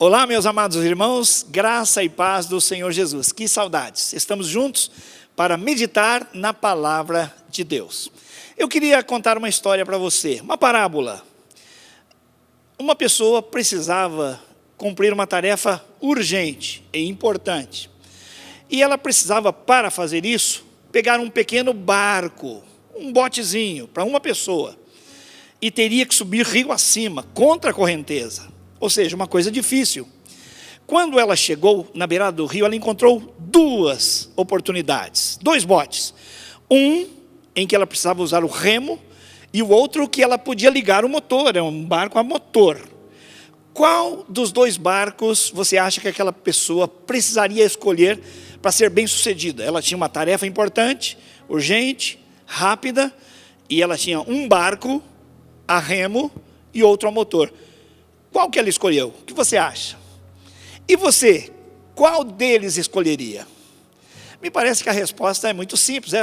Olá, meus amados irmãos, graça e paz do Senhor Jesus. Que saudades! Estamos juntos para meditar na palavra de Deus. Eu queria contar uma história para você, uma parábola. Uma pessoa precisava cumprir uma tarefa urgente e importante. E ela precisava, para fazer isso, pegar um pequeno barco, um botezinho, para uma pessoa. E teria que subir rio acima, contra a correnteza. Ou seja, uma coisa difícil. Quando ela chegou na beirada do rio, ela encontrou duas oportunidades, dois botes. Um em que ela precisava usar o remo e o outro que ela podia ligar o motor, é um barco a motor. Qual dos dois barcos você acha que aquela pessoa precisaria escolher para ser bem-sucedida? Ela tinha uma tarefa importante, urgente, rápida, e ela tinha um barco a remo e outro a motor. Qual que ela escolheu? O que você acha? E você, qual deles escolheria? Me parece que a resposta é muito simples.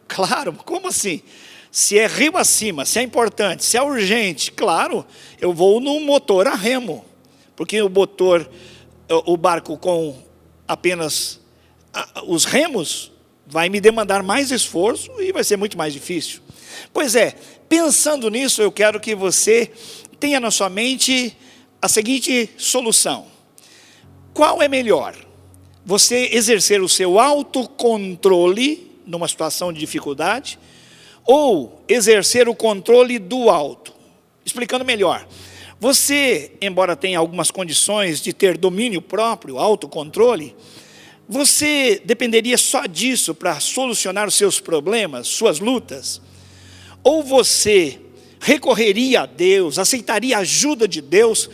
Claro, como assim? Se é rio acima, se é importante, se é urgente, claro, eu vou no motor a remo. Porque o barco com apenas os remos vai me demandar mais esforço e vai ser muito mais difícil. Pois é, pensando nisso, eu quero que você tenha na sua mente a seguinte solução. Qual é melhor? Você exercer o seu autocontrole numa situação de dificuldade ou exercer o controle do alto? Explicando melhor. Você, embora tenha algumas condições de ter domínio próprio, autocontrole, você dependeria só disso para solucionar os seus problemas, suas lutas? Ou você recorreria a Deus, aceitaria a ajuda de Deus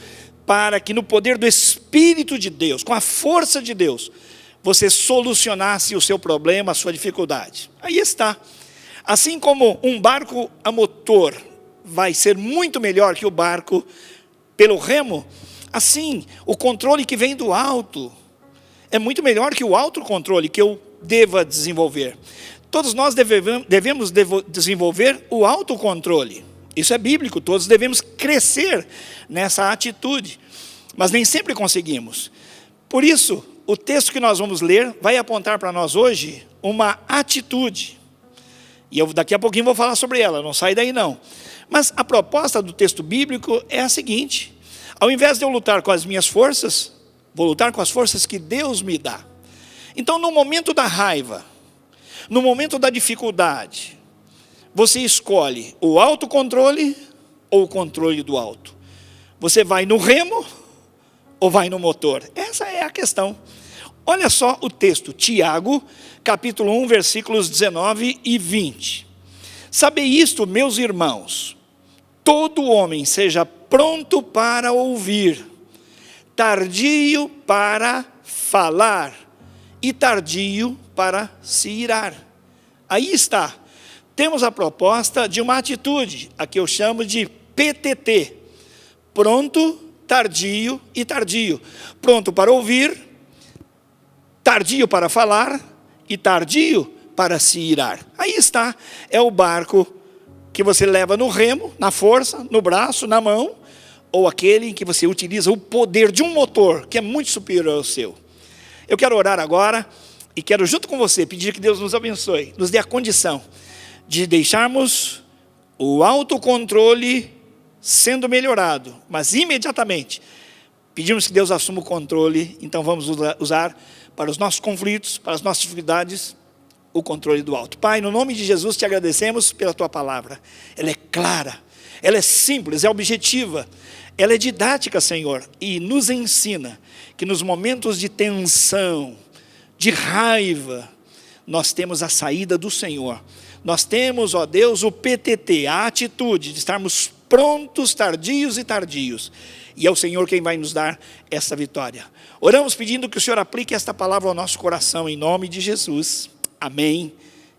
para que no poder do Espírito de Deus, com a força de Deus, você solucionasse o seu problema, a sua dificuldade? Aí está. Assim como um barco a motor vai ser muito melhor que o barco pelo remo, assim, o controle que vem do alto é muito melhor que o autocontrole que eu deva desenvolver. Todos nós devemos desenvolver o autocontrole. Isso é bíblico, todos devemos crescer nessa atitude, mas nem sempre conseguimos. Por isso, o texto que nós vamos ler vai apontar para nós hoje uma atitude. E eu daqui a pouquinho vou falar sobre ela, não sai daí não. Mas a proposta do texto bíblico é a seguinte: ao invés de eu lutar com as minhas forças, vou lutar com as forças que Deus me dá. Então, no momento da raiva, no momento da dificuldade, você escolhe o autocontrole ou o controle do alto? Você vai no remo ou vai no motor? Essa é a questão. Olha só o texto, Tiago, capítulo 1, versículos 19 e 20. Sabei isto, meus irmãos, todo homem seja pronto para ouvir, tardio para falar e tardio para se irar. Aí está. Temos a proposta de uma atitude, a que eu chamo de PTT. Pronto, tardio e tardio. Pronto para ouvir, tardio para falar e tardio para se irar. Aí está, é o barco que você leva no remo, na força, no braço, na mão, ou aquele em que você utiliza o poder de um motor, que é muito superior ao seu. Eu quero orar agora e quero, junto com você, pedir que Deus nos abençoe, nos dê a condição de deixarmos o autocontrole sendo melhorado, mas imediatamente pedimos que Deus assuma o controle. Então vamos usar para os nossos conflitos, para as nossas dificuldades, o controle do alto. Pai, no nome de Jesus te agradecemos pela tua palavra. Ela é clara, ela é simples, é objetiva, ela é didática, Senhor, e nos ensina que nos momentos de tensão, de raiva, nós temos a saída do Senhor. Nós temos, ó Deus, o PTT, a atitude de estarmos prontos, tardios e tardios. E é o Senhor quem vai nos dar essa vitória. Oramos pedindo que o Senhor aplique esta palavra ao nosso coração, em nome de Jesus. Amém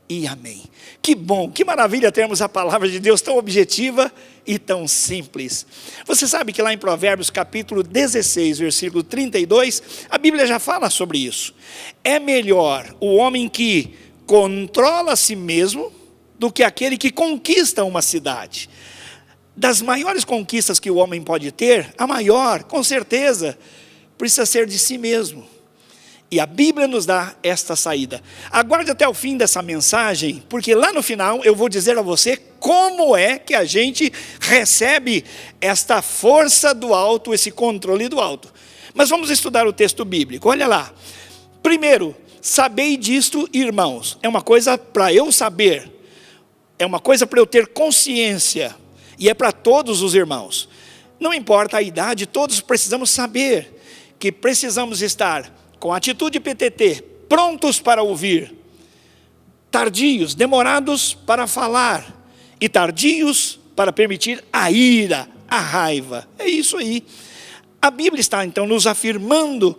e amém. Que bom, que maravilha termos a palavra de Deus tão objetiva e tão simples. Você sabe que lá em Provérbios capítulo 16, versículo 32, a Bíblia já fala sobre isso. É melhor o homem que controla a si mesmo do que aquele que conquista uma cidade. Das maiores conquistas que o homem pode ter, a maior, com certeza, precisa ser de si mesmo. E a Bíblia nos dá esta saída. Aguarde até o fim dessa mensagem, porque lá no final eu vou dizer a você como é que a gente recebe esta força do alto, esse controle do alto. Mas vamos estudar o texto bíblico. Olha lá. Primeiro, sabei disto, irmãos. É uma coisa para eu saber. É uma coisa para eu ter consciência. E é para todos os irmãos. Não importa a idade, todos precisamos saber que precisamos estar com atitude PTT, prontos para ouvir, tardios, demorados para falar, e tardios para permitir a ira, a raiva. É isso aí. A Bíblia está então nos afirmando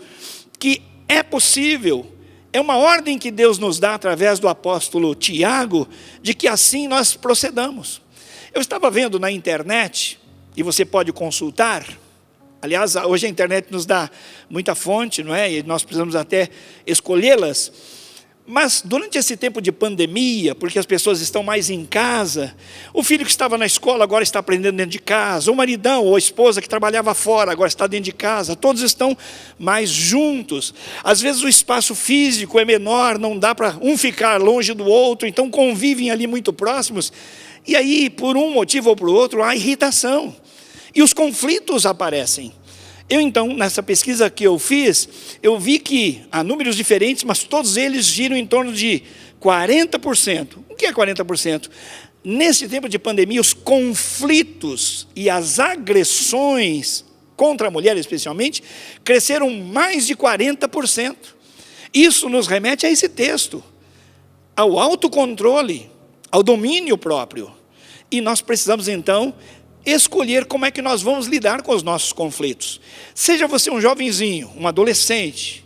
que é possível, é uma ordem que Deus nos dá através do apóstolo Tiago, de que assim nós procedamos. Eu estava vendo na internet, e você pode consultar. Aliás, hoje a internet nos dá muita fonte, não é? E nós precisamos até escolhê-las. Mas durante esse tempo de pandemia, porque as pessoas estão mais em casa, o filho que estava na escola agora está aprendendo dentro de casa, o maridão ou a esposa que trabalhava fora agora está dentro de casa, todos estão mais juntos. Às vezes o espaço físico é menor, não dá para um ficar longe do outro, então convivem ali muito próximos. E aí, por um motivo ou por outro, há irritação. E os conflitos aparecem. Eu então, nessa pesquisa que eu fiz, eu vi que há números diferentes, mas todos eles giram em torno de 40%. O que é 40%? Nesse tempo de pandemia, os conflitos e as agressões contra a mulher, especialmente, cresceram mais de 40%. Isso nos remete a esse texto, ao autocontrole, ao domínio próprio. E nós precisamos então escolher como é que nós vamos lidar com os nossos conflitos. Seja você um jovenzinho, um adolescente,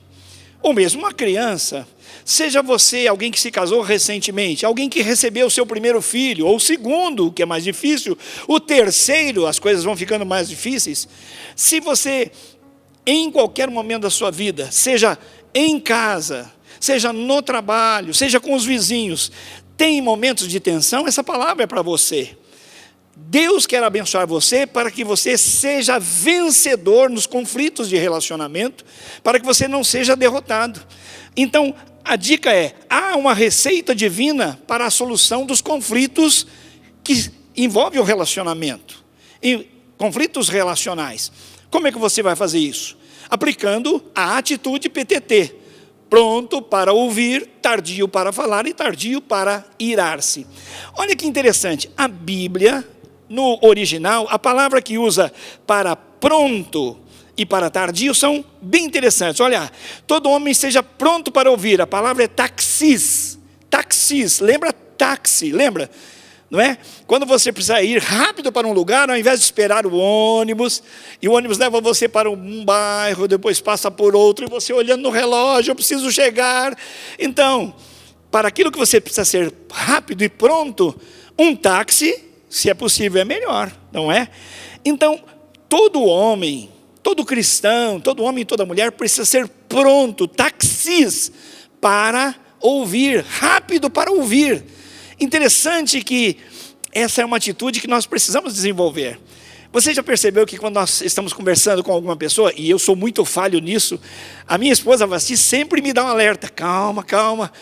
ou mesmo uma criança, seja você alguém que se casou recentemente, alguém que recebeu o seu primeiro filho, ou o segundo, que é mais difícil, o terceiro, as coisas vão ficando mais difíceis. Se você, em qualquer momento da sua vida, seja em casa, seja no trabalho, seja com os vizinhos, tem momentos de tensão, essa palavra é para você. Deus quer abençoar você para que você seja vencedor nos conflitos de relacionamento, para que você não seja derrotado. Então, a dica é, há uma receita divina para a solução dos conflitos que envolvem o relacionamento, e conflitos relacionais. Como é que você vai fazer isso? Aplicando a atitude PTT, pronto para ouvir, tardio para falar e tardio para irar-se. Olha que interessante, a Bíblia, no original, a palavra que usa para pronto e para tardio são bem interessantes. Olha, todo homem seja pronto para ouvir. A palavra é taxis. Taxis, lembra táxi, lembra? Não é? Quando você precisa ir rápido para um lugar, ao invés de esperar o ônibus, e o ônibus leva você para um bairro, depois passa por outro, e você olhando no relógio, eu preciso chegar. Então, para aquilo que você precisa ser rápido e pronto, um táxi, se é possível, é melhor, não é? Então, todo homem, todo cristão, todo homem e toda mulher precisa ser pronto, taxis, para ouvir, rápido para ouvir. Interessante que essa é uma atitude que nós precisamos desenvolver. Você já percebeu que quando nós estamos conversando com alguma pessoa, e eu sou muito falho nisso, a minha esposa Vasti sempre me dá um alerta, calma, calma,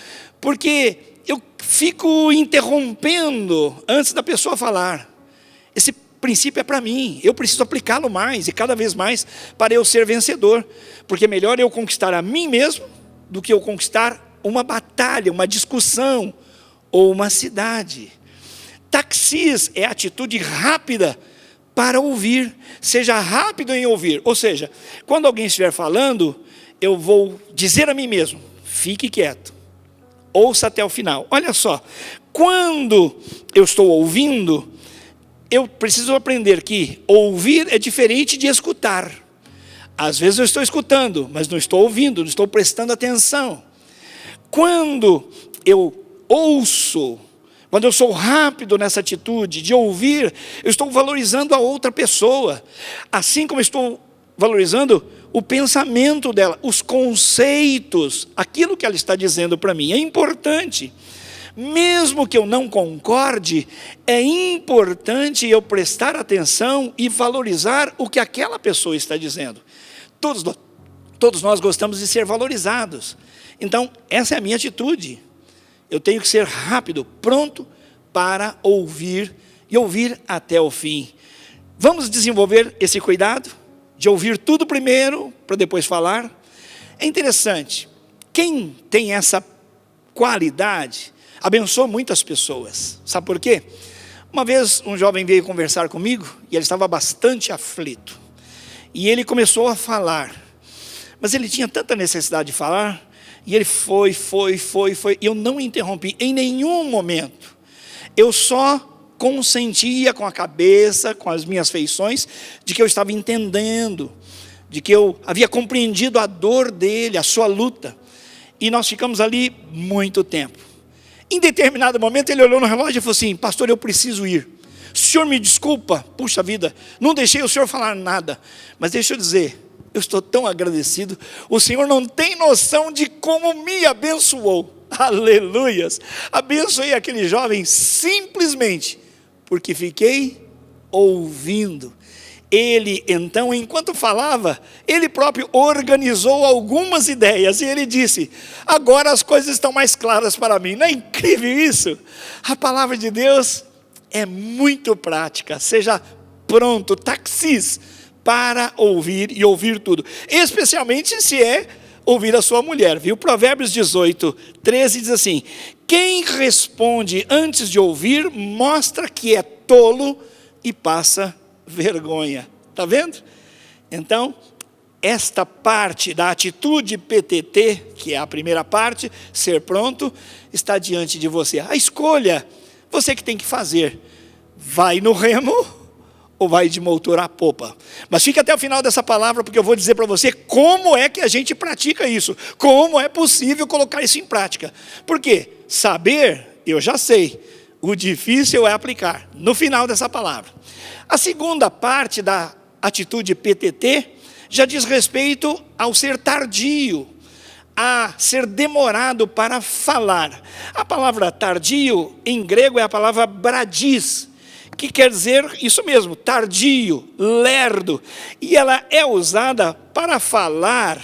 porque eu fico interrompendo antes da pessoa falar. Esse princípio é para mim, eu preciso aplicá-lo mais, e cada vez mais, para eu ser vencedor, porque é melhor eu conquistar a mim mesmo, do que eu conquistar uma batalha, uma discussão, ou uma cidade. Taxis é atitude rápida para ouvir, seja rápido em ouvir, ou seja, quando alguém estiver falando, eu vou dizer a mim mesmo, fique quieto, ouça até o final. Olha só, quando eu estou ouvindo, eu preciso aprender que ouvir é diferente de escutar. Às vezes eu estou escutando, mas não estou ouvindo, não estou prestando atenção. Quando eu ouço, quando eu sou rápido nessa atitude de ouvir, eu estou valorizando a outra pessoa, assim como estou valorizando o pensamento dela, os conceitos, aquilo que ela está dizendo para mim. É importante, mesmo que eu não concorde, é importante eu prestar atenção e valorizar o que aquela pessoa está dizendo. Todos Todos nós gostamos de ser valorizados. Então, essa é a minha atitude. Eu tenho que ser rápido, pronto para ouvir e ouvir até o fim. Vamos desenvolver esse cuidado de ouvir tudo primeiro, para depois falar. É interessante, quem tem essa qualidade, abençoa muitas pessoas. Sabe por quê? Uma vez um jovem veio conversar comigo, e ele estava bastante aflito. E ele começou a falar, mas ele tinha tanta necessidade de falar, e ele foi, e eu não interrompi em nenhum momento. Eu só consentia com a cabeça, com as minhas feições, de que eu estava entendendo, de que eu havia compreendido a dor dele, a sua luta. E nós ficamos ali muito tempo. Em determinado momento ele olhou no relógio e falou assim: pastor, eu preciso ir. O senhor me desculpa, puxa vida, não deixei o senhor falar nada. Mas deixa eu dizer, eu estou tão agradecido. O senhor não tem noção de como me abençoou. Aleluias. Abençoei aquele jovem simplesmente porque fiquei ouvindo. Ele, então, enquanto falava, ele próprio organizou algumas ideias. E ele disse: agora as coisas estão mais claras para mim. Não é incrível isso? A palavra de Deus é muito prática. Seja pronto, taxis, para ouvir e ouvir tudo. Especialmente se é ouvir a sua mulher, viu? Provérbios 18, 13 diz assim: quem responde antes de ouvir, mostra que é tolo e passa vergonha. Está vendo? Então, esta parte da atitude PTT, que é a primeira parte, ser pronto, está diante de você. A escolha, você que tem que fazer. Vai no remo ou vai de motor à popa? Mas fique até o final dessa palavra, porque eu vou dizer para você como é que a gente pratica isso, como é possível colocar isso em prática. Porque saber, eu já sei, o difícil é aplicar, no final dessa palavra. A segunda parte da atitude PTT já diz respeito ao ser tardio, a ser demorado para falar. A palavra tardio, em grego, é a palavra bradis, que quer dizer isso mesmo, tardio, lerdo. E ela é usada para falar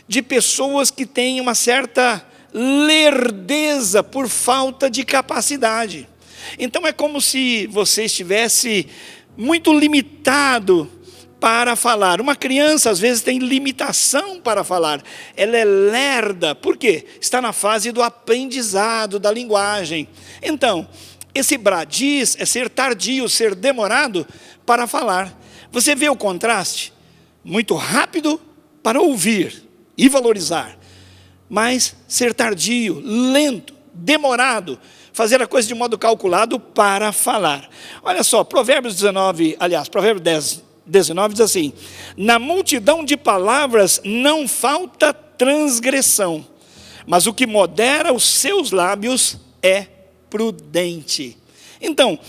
de pessoas que têm uma certa lerdeza por falta de capacidade. Então é como se você estivesse muito limitado para falar. Uma criança às vezes tem limitação para falar. Ela é lerda, por quê? Está na fase do aprendizado da linguagem. Então, esse bradis é ser tardio, ser demorado para falar. Você vê o contraste? Muito rápido para ouvir e valorizar, mas ser tardio, lento, demorado, fazer a coisa de modo calculado para falar. Olha só, Provérbios 10, 19 diz assim: na multidão de palavras não falta transgressão, mas o que modera os seus lábios é prudente. Então,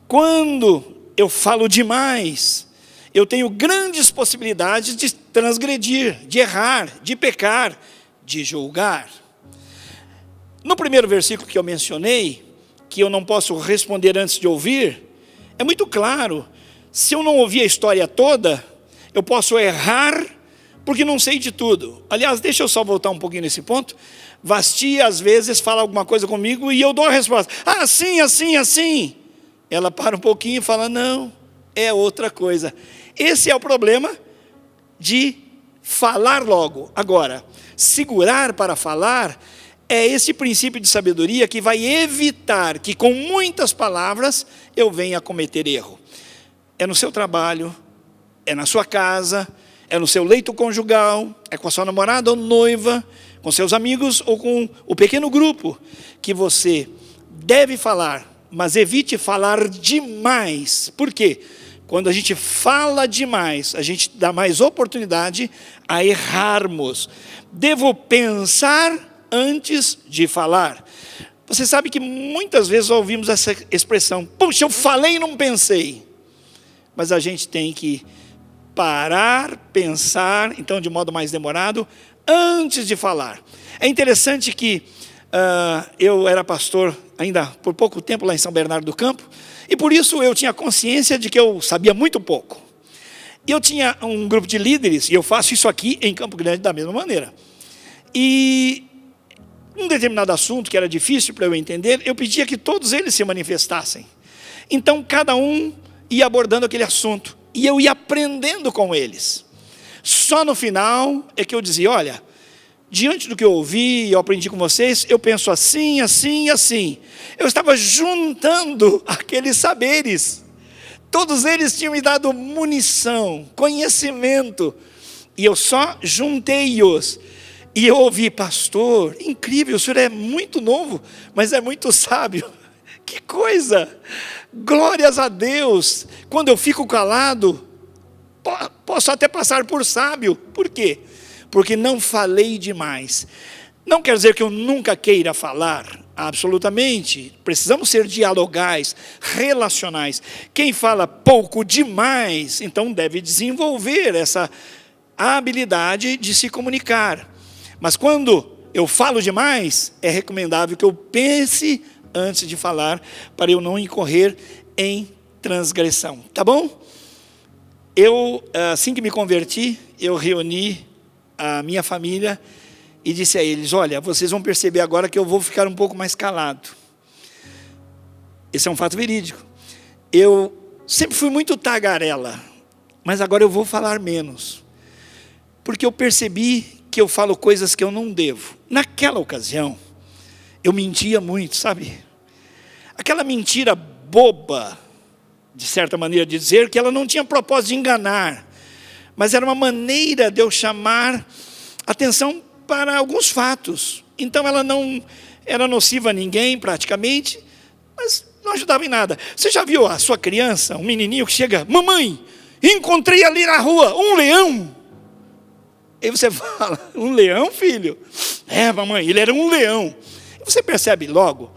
quando eu falo demais, eu tenho grandes possibilidades de transgredir, de errar, de pecar, de julgar. No primeiro versículo que eu mencionei, que eu não posso responder antes de ouvir, é muito claro. Se eu não ouvir a história toda, eu posso errar porque não sei de tudo. Aliás, deixa eu só voltar um pouquinho nesse ponto. Vasti às vezes fala alguma coisa comigo e eu dou a resposta: assim, assim, assim. Ela para um pouquinho e fala: não, é outra coisa. Esse é o problema de falar logo. Agora, segurar para falar é esse princípio de sabedoria que vai evitar que com muitas palavras eu venha a cometer erro. É no seu trabalho, é na sua casa, é no seu leito conjugal, é com a sua namorada ou noiva, com seus amigos ou com o pequeno grupo que você deve falar, mas evite falar demais. Por quê? Quando a gente fala demais, a gente dá mais oportunidade a errarmos. Devo pensar antes de falar. Você sabe que muitas vezes ouvimos essa expressão: puxa, eu falei e não pensei. Mas a gente tem que parar, pensar, então de modo mais demorado, antes de falar. É interessante que eu era pastor ainda por pouco tempo lá em São Bernardo do Campo, e por isso eu tinha consciência de que eu sabia muito pouco. E eu tinha um grupo de líderes, e eu faço isso aqui em Campo Grande da mesma maneira. E um determinado assunto que era difícil para eu entender, eu pedia que todos eles se manifestassem. Então, cada um ia abordando aquele assunto, e eu ia aprendendo com eles. Só no final é que eu dizia, olha, diante do que eu ouvi e eu aprendi com vocês, eu penso assim, assim e assim. Eu estava juntando aqueles saberes. Todos eles tinham me dado munição, conhecimento, e eu só juntei-os. E eu ouvi, pastor, incrível, o senhor é muito novo, mas é muito sábio. Que coisa! Glórias a Deus! Quando eu fico calado, posso até passar por sábio. Por quê? Porque não falei demais. Não quer dizer que eu nunca queira falar, absolutamente. Precisamos ser dialogais, relacionais. Quem fala pouco demais, então deve desenvolver essa habilidade de se comunicar. Mas quando eu falo demais, é recomendável que eu pense antes de falar, para eu não incorrer em transgressão. Tá bom? Eu, assim que me converti, eu reuni a minha família e disse a eles, olha, vocês vão perceber agora que eu vou ficar um pouco mais calado. Esse é um fato verídico. Eu sempre fui muito tagarela, mas agora eu vou falar menos. Porque eu percebi que eu falo coisas que eu não devo. Naquela ocasião, eu mentia muito, sabe? Aquela mentira boba, de certa maneira de dizer, que ela não tinha propósito de enganar, mas era uma maneira de eu chamar atenção para alguns fatos. Então ela não era nociva a ninguém praticamente, mas não ajudava em nada. Você já viu a sua criança, um menininho que chega, mamãe, encontrei ali na rua um leão. Aí você fala, um leão, filho? É, mamãe, ele era um leão. E você percebe logo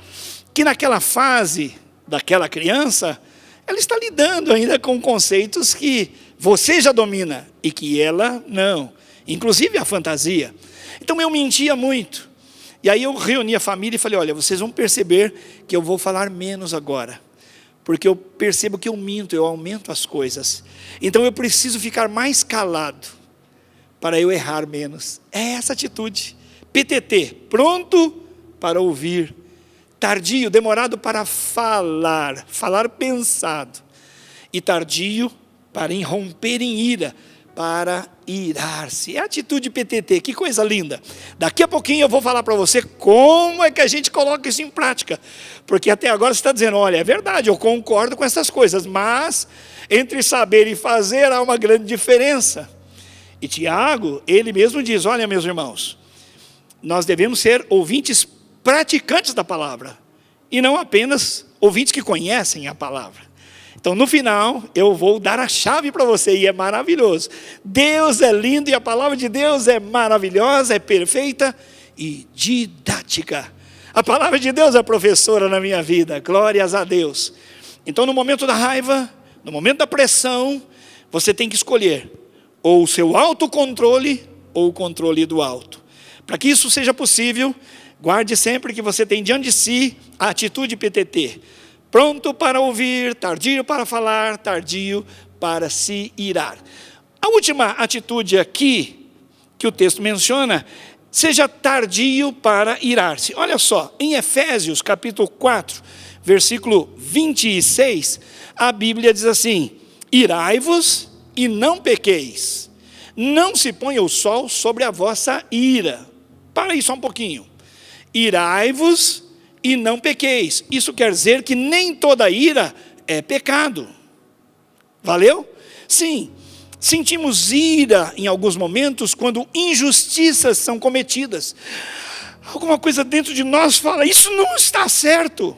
que naquela fase daquela criança, ela está lidando ainda com conceitos que você já domina e que ela não. Inclusive a fantasia. Então eu mentia muito. E aí eu reuni a família e falei, olha, vocês vão perceber que eu vou falar menos agora. Porque eu percebo que eu minto, eu aumento as coisas. Então eu preciso ficar mais calado para eu errar menos. É essa atitude. PTT, pronto para ouvir. Tardio, demorado para falar, falar pensado. E tardio para irromper em ira, para irar-se. É a atitude PTT, que coisa linda. Daqui a pouquinho eu vou falar para você como é que a gente coloca isso em prática. Porque até agora você está dizendo, olha, é verdade, eu concordo com essas coisas, mas entre saber e fazer há uma grande diferença. E Tiago, ele mesmo diz, olha meus irmãos, nós devemos ser ouvintes praticantes da palavra, e não apenas ouvintes que conhecem a palavra. Então no final, eu vou dar a chave para você, e é maravilhoso. Deus é lindo, e a palavra de Deus é maravilhosa, é perfeita e didática. A palavra de Deus é professora na minha vida, glórias a Deus. Então no momento da raiva, no momento da pressão, você tem que escolher ou o seu autocontrole, ou o controle do alto. Para que isso seja possível, guarde sempre que você tem diante de si a atitude PTT. Pronto para ouvir, tardio para falar, tardio para se irar. A última atitude aqui, que o texto menciona, seja tardio para irar-se. Olha só, em Efésios capítulo 4, versículo 26, a Bíblia diz assim, irai-vos e não pequeis, não se ponha o sol sobre a vossa ira. Para aí só um pouquinho. Irai-vos e não pequeis. Isso quer dizer que nem toda ira é pecado. Valeu? Sim, sentimos ira em alguns momentos quando injustiças são cometidas. Alguma coisa dentro de nós fala, isso não está certo.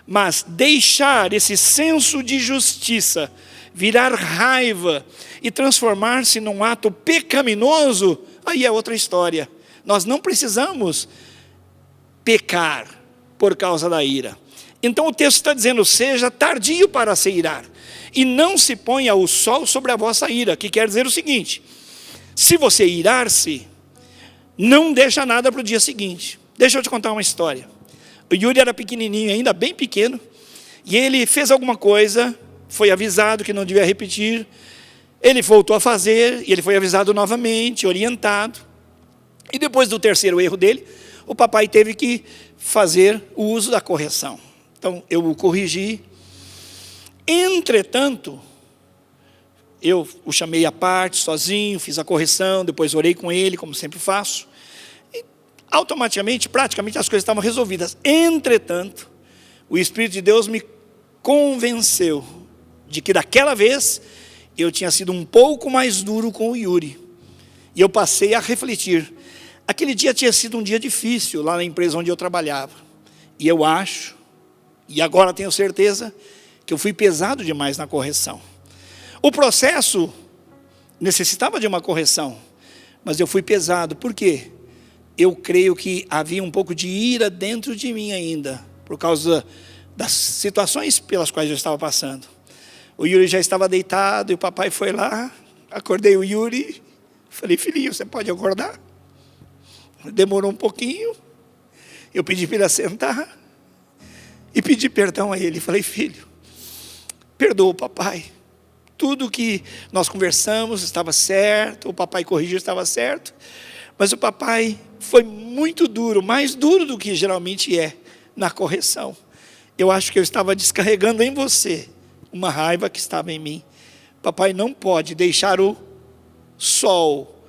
Mas deixar esse senso de justiça virar raiva e transformar-se num ato pecaminoso, aí é outra história. Nós não precisamos pecar por causa da ira. Então o texto está dizendo, seja tardio para se irar, e não se ponha o sol sobre a vossa ira, que quer dizer o seguinte, se você irar-se, não deixa nada para o dia seguinte. Deixa eu te contar uma história. O Yuri era pequenininho, ainda bem pequeno, e ele fez alguma coisa, foi avisado que não devia repetir, Ele voltou a fazer, e ele foi avisado novamente, orientado. E depois do terceiro erro dele, o papai teve que fazer o uso da correção. Então, eu o corrigi. Entretanto, eu o chamei à parte, sozinho, fiz a correção, depois orei com ele, como sempre faço. E automaticamente, praticamente, as coisas estavam resolvidas. Entretanto, o Espírito de Deus me convenceu de que daquela vez eu tinha sido um pouco mais duro com o Yuri. E eu passei a refletir. Aquele dia tinha sido um dia difícil lá na empresa onde eu trabalhava. E eu acho, e agora tenho certeza, que eu fui pesado demais na correção. O processo necessitava de uma correção, mas eu fui pesado. Por quê? Eu creio que havia um pouco de ira dentro de mim ainda, por causa das situações pelas quais eu estava passando. O Yuri já estava deitado e o papai foi lá, acordei o Yuri, falei, filhinho, você pode acordar? Demorou um pouquinho, eu pedi para ele sentar e pedi perdão a ele. Falei, filho, perdoa o papai. Tudo que nós conversamos estava certo, o papai corrigiu, estava certo, mas o papai foi muito duro, mais duro do que geralmente é na correção. Eu acho que eu estava descarregando em você uma raiva que estava em mim. Papai não pode deixar o sol,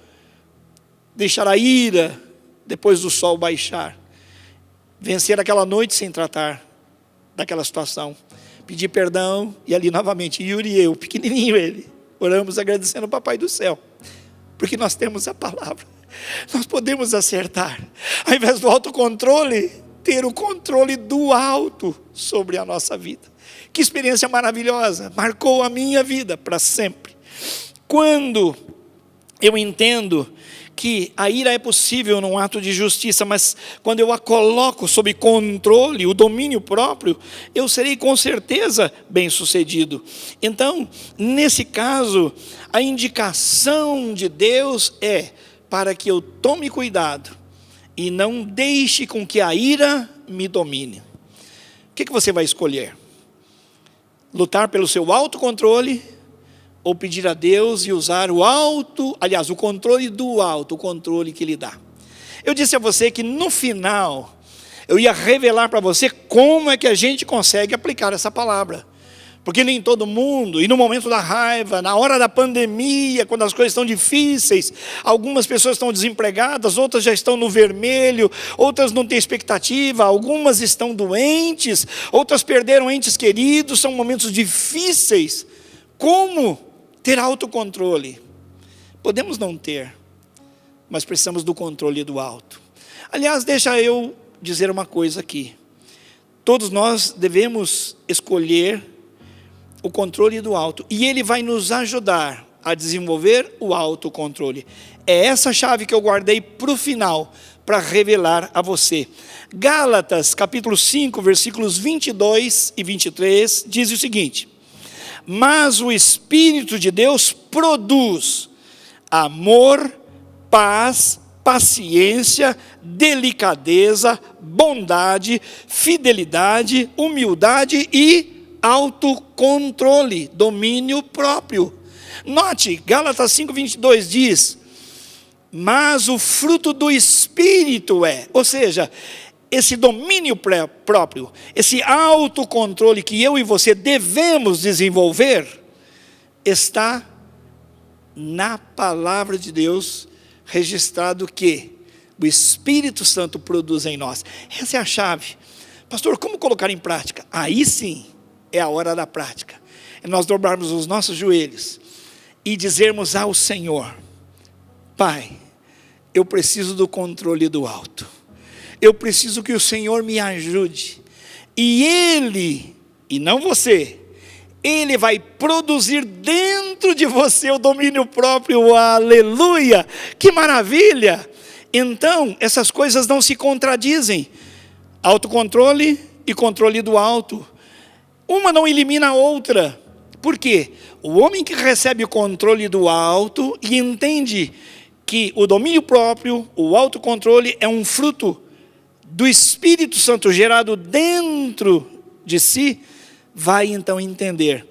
deixar a ira depois do sol baixar, vencer aquela noite sem tratar daquela situação. Pedi perdão e ali novamente, Yuri e eu, pequenininho ele, oramos agradecendo ao papai do céu, porque nós temos a palavra, nós podemos acertar, ao invés do autocontrole, ter o controle do alto sobre a nossa vida. Que experiência maravilhosa, marcou a minha vida para sempre. Quando eu entendo que a ira é possível num ato de justiça, mas quando eu a coloco sob controle, o domínio próprio, eu serei com certeza bem-sucedido. Então, nesse caso, a indicação de Deus é para que eu tome cuidado e não deixe com que a ira me domine. O que você vai escolher? Lutar pelo seu autocontrole ou pedir a Deus e usar o controle do alto, o controle que Ele dá. Eu disse a você que no final, eu ia revelar para você como é que a gente consegue aplicar essa palavra. Porque nem todo mundo, e no momento da raiva, na hora da pandemia, quando as coisas estão difíceis, algumas pessoas estão desempregadas, outras já estão no vermelho, outras não têm expectativa, algumas estão doentes, outras perderam entes queridos, são momentos difíceis. Como ter autocontrole? Podemos não ter, mas precisamos do controle do alto. Aliás, deixa eu dizer uma coisa aqui. Todos nós devemos escolher o controle do alto, e ele vai nos ajudar a desenvolver o autocontrole. É essa chave que eu guardei para o final, para revelar a você. Gálatas, capítulo 5, versículos 22 e 23, diz o seguinte: mas o Espírito de Deus produz amor, paz, paciência, delicadeza, bondade, fidelidade, humildade e autocontrole, domínio próprio. Note, Gálatas 5:22 diz, mas o fruto do Espírito ou seja, esse domínio próprio, esse autocontrole que eu e você devemos desenvolver, está na palavra de Deus, registrado que o Espírito Santo produz em nós. Essa é a chave. Pastor, como colocar em prática? Aí sim, é a hora da prática. É nós dobrarmos os nossos joelhos e dizermos ao Senhor: Pai, eu preciso do controle do alto. Eu preciso que o Senhor me ajude. E Ele, e não você, Ele vai produzir dentro de você o domínio próprio. Aleluia! Que maravilha! Então, essas coisas não se contradizem. Autocontrole e controle do alto. Uma não elimina a outra. Por quê? O homem que recebe o controle do alto e entende que o domínio próprio, o autocontrole, é um fruto do Espírito Santo gerado dentro de si, vai então entender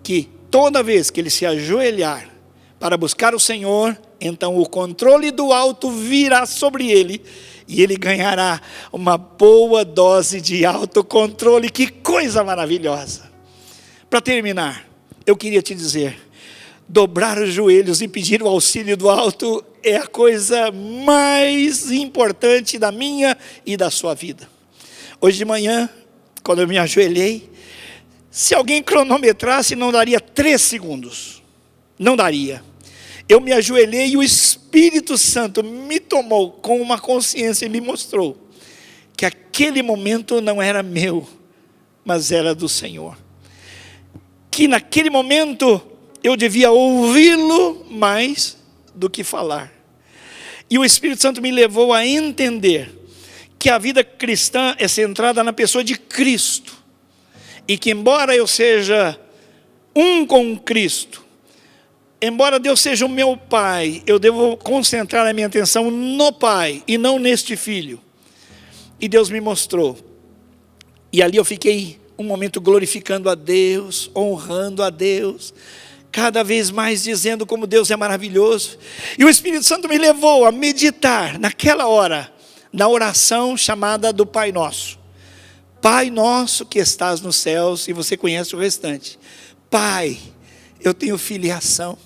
que toda vez que ele se ajoelhar para buscar o Senhor, então o controle do alto virá sobre ele, e ele ganhará uma boa dose de autocontrole. Que coisa maravilhosa! Para terminar, eu queria te dizer, dobrar os joelhos e pedir o auxílio do alto é a coisa mais importante da minha e da sua vida. Hoje de manhã, quando eu me ajoelhei, se alguém cronometrasse, não daria 3 segundos. Não daria. Eu me ajoelhei e o Espírito Santo me tomou com uma consciência e me mostrou que aquele momento não era meu, mas era do Senhor. Que naquele momento eu devia ouvi-lo mais do que falar. E o Espírito Santo me levou a entender que a vida cristã é centrada na pessoa de Cristo. E que embora eu seja um com Cristo, embora Deus seja o meu Pai, eu devo concentrar a minha atenção no Pai e não neste filho. E Deus me mostrou. E ali eu fiquei um momento glorificando a Deus, honrando a Deus, cada vez mais dizendo como Deus é maravilhoso. E o Espírito Santo me levou a meditar naquela hora, na oração chamada do Pai Nosso. Pai nosso que estás nos céus, e você conhece o restante. Pai, eu tenho filiação.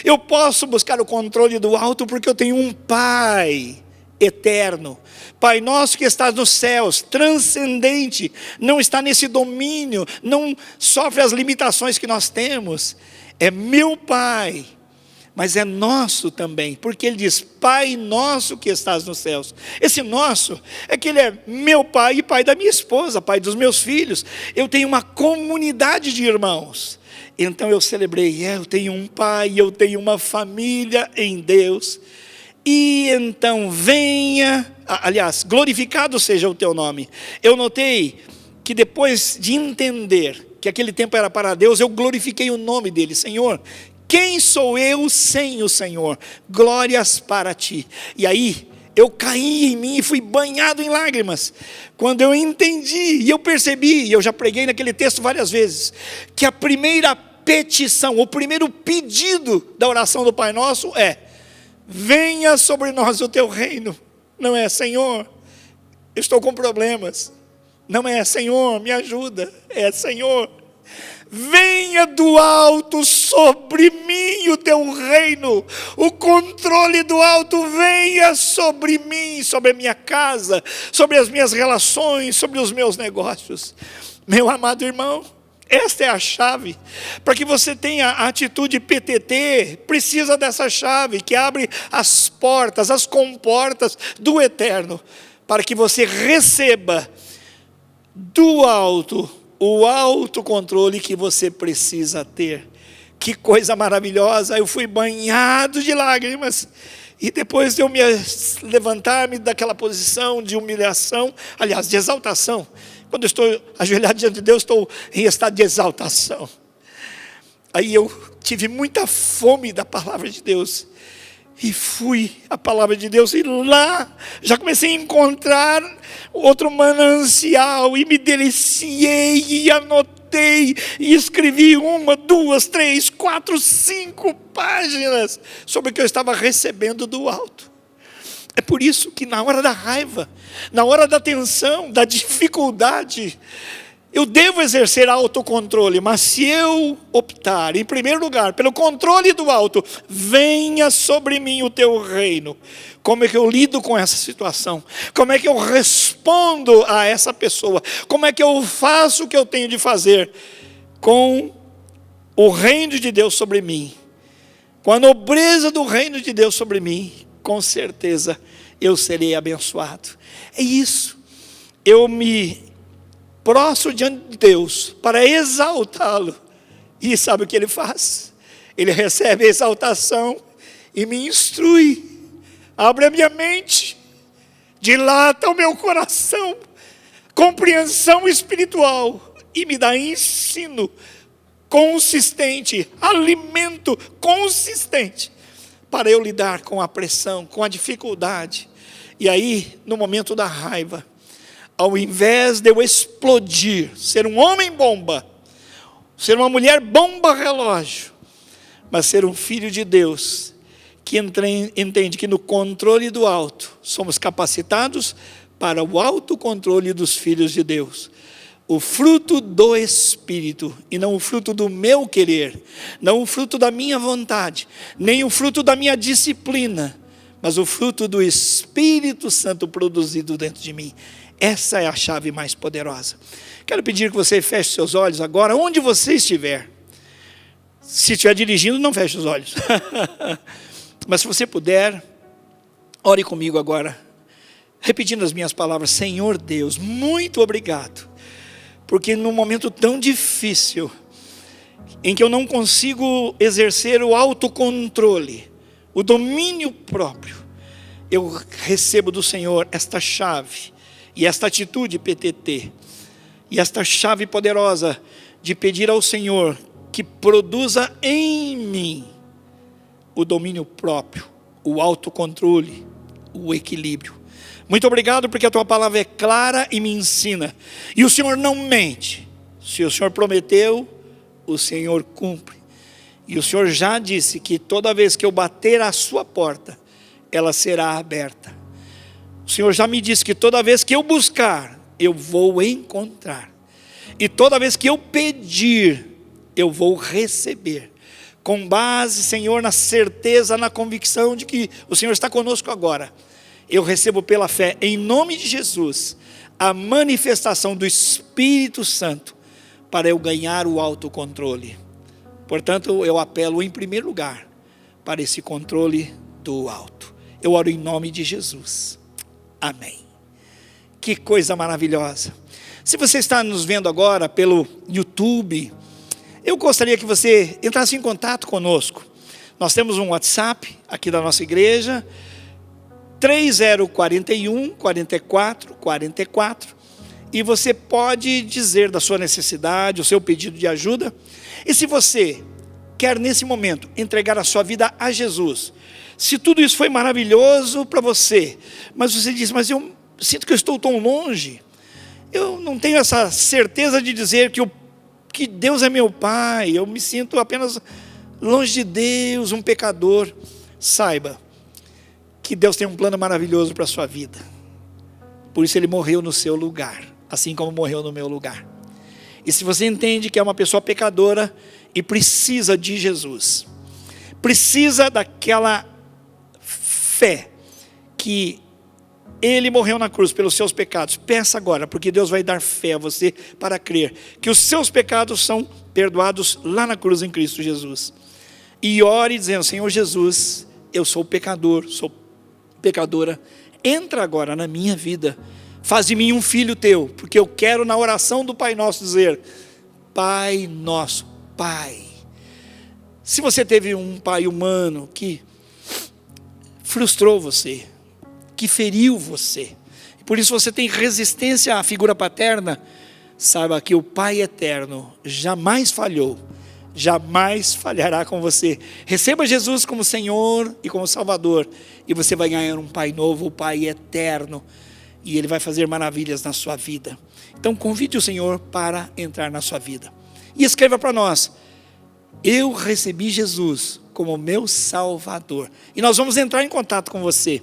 Eu posso buscar o controle do alto porque eu tenho um Pai eterno. Pai nosso que estás nos céus, transcendente, não está nesse domínio, não sofre as limitações que nós temos. É meu Pai, mas é nosso também, porque ele diz, Pai nosso que estás nos céus. Esse nosso é que ele é meu pai e pai da minha esposa, pai dos meus filhos. Eu tenho uma comunidade de irmãos. Então eu celebrei, eu tenho um pai, eu tenho uma família em Deus. E então venha, aliás, glorificado seja o teu nome. Eu notei que depois de entender que aquele tempo era para Deus, eu glorifiquei o nome dele. Senhor, quem sou eu sem o Senhor? Glórias para ti. E aí, eu caí em mim e fui banhado em lágrimas. Quando eu entendi e eu percebi, e eu já preguei naquele texto várias vezes, que a primeira petição, o primeiro pedido da oração do Pai Nosso é: venha sobre nós o teu reino. Não é, Senhor, eu estou com problemas. Não é, Senhor, me ajuda. É, Senhor, venha do alto sobre mim o teu reino. O controle do alto venha sobre mim, sobre a minha casa, sobre as minhas relações, sobre os meus negócios. Meu amado irmão, esta é a chave. Para que você tenha a atitude PTT, precisa dessa chave que abre as portas, as comportas do eterno, para que você receba do alto o autocontrole que você precisa ter. Que coisa maravilhosa! Eu fui banhado de lágrimas, e depois de eu me levantar-me daquela posição de humilhação, aliás, de exaltação. Quando eu estou ajoelhado diante de Deus, estou em estado de exaltação. Aí eu tive muita fome da palavra de Deus, e fui à palavra de Deus, e lá já comecei a encontrar outro manancial, e me deliciei, e anotei, e escrevi 1, 2, 3, 4, 5 páginas sobre o que eu estava recebendo do alto. É por isso que na hora da raiva, na hora da tensão, da dificuldade, eu devo exercer autocontrole, mas se eu optar, em primeiro lugar, pelo controle do alto, venha sobre mim o teu reino. Como é que eu lido com essa situação? Como é que eu respondo a essa pessoa? Como é que eu faço o que eu tenho de fazer com o reino de Deus sobre mim? Com a nobreza do reino de Deus sobre mim, com certeza eu serei abençoado. É isso. Eu me prostro diante de Deus para exaltá-lo. E sabe o que ele faz? Ele recebe a exaltação e me instrui. Abre a minha mente, dilata o meu coração, compreensão espiritual, e me dá ensino consistente, alimento consistente, para eu lidar com a pressão, com a dificuldade. E aí, no momento da raiva, ao invés de eu explodir, ser um homem-bomba, ser uma mulher bomba relógio, mas ser um filho de Deus, que entende que no controle do alto, somos capacitados para o autocontrole dos filhos de Deus. O fruto do Espírito, e não o fruto do meu querer, não o fruto da minha vontade, nem o fruto da minha disciplina, mas o fruto do Espírito Santo produzido dentro de mim. Essa é a chave mais poderosa. Quero pedir que você feche seus olhos agora, onde você estiver. Se estiver dirigindo, não feche os olhos. Mas se você puder, ore comigo agora, repetindo as minhas palavras. Senhor Deus, muito obrigado, porque num momento tão difícil, em que eu não consigo exercer o autocontrole, o domínio próprio, eu recebo do Senhor esta chave, e esta atitude PTT, e esta chave poderosa de pedir ao Senhor que produza em mim o domínio próprio, o autocontrole, o equilíbrio. Muito obrigado, porque a tua palavra é clara e me ensina. E o Senhor não mente. Se o Senhor prometeu, o Senhor cumpre. E o Senhor já disse que toda vez que eu bater à sua porta, ela será aberta. O Senhor já me disse que toda vez que eu buscar, eu vou encontrar. E toda vez que eu pedir, eu vou receber. Com base, Senhor, na certeza, na convicção de que o Senhor está conosco agora, eu recebo pela fé, em nome de Jesus, a manifestação do Espírito Santo para eu ganhar o autocontrole. Portanto, eu apelo em primeiro lugar para esse controle do alto. Eu oro em nome de Jesus. Amém. Que coisa maravilhosa. Se você está nos vendo agora pelo YouTube, eu gostaria que você entrasse em contato conosco. Nós temos um WhatsApp aqui da nossa igreja, 3041 44 44, e você pode dizer da sua necessidade, o seu pedido de ajuda. E se você quer nesse momento entregar a sua vida a Jesus, se tudo isso foi maravilhoso para você, mas você diz, mas eu sinto que eu estou tão longe, eu não tenho essa certeza de dizer que Deus é meu Pai, eu me sinto apenas longe de Deus, um pecador. Saiba que Deus tem um plano maravilhoso para a sua vida. Por isso Ele morreu no seu lugar, assim como morreu no meu lugar. E se você entende que é uma pessoa pecadora e precisa de Jesus, precisa daquela fé que Ele morreu na cruz pelos seus pecados, peça agora, porque Deus vai dar fé a você para crer que os seus pecados são perdoados lá na cruz em Cristo Jesus. E ore dizendo, Senhor Jesus, eu sou pecador, sou pecadora, entra agora na minha vida, faz de mim um filho teu, porque eu quero na oração do Pai Nosso dizer, Pai Nosso, Pai. Se você teve um pai humano que frustrou você, que feriu você, por isso você tem resistência à figura paterna, saiba que o Pai eterno jamais falhou, jamais falhará com você. Receba Jesus como Senhor e como Salvador, e você vai ganhar um Pai novo, o Pai eterno, e Ele vai fazer maravilhas na sua vida. Então convide o Senhor para entrar na sua vida, e escreva para nós, eu recebi Jesus como meu Salvador, e nós vamos entrar em contato com você,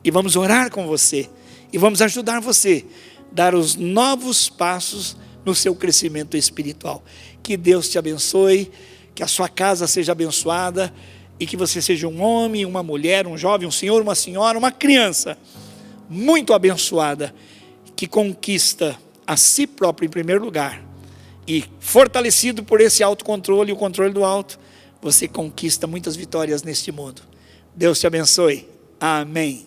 e vamos orar com você, e vamos ajudar você a dar os novos passos no seu crescimento espiritual. Que Deus te abençoe, que a sua casa seja abençoada, e que você seja um homem, uma mulher, um jovem, um senhor, uma senhora, uma criança, muito abençoada, que conquista a si próprio em primeiro lugar, e fortalecido por esse autocontrole e o controle do alto, você conquista muitas vitórias neste mundo. Deus te abençoe. Amém.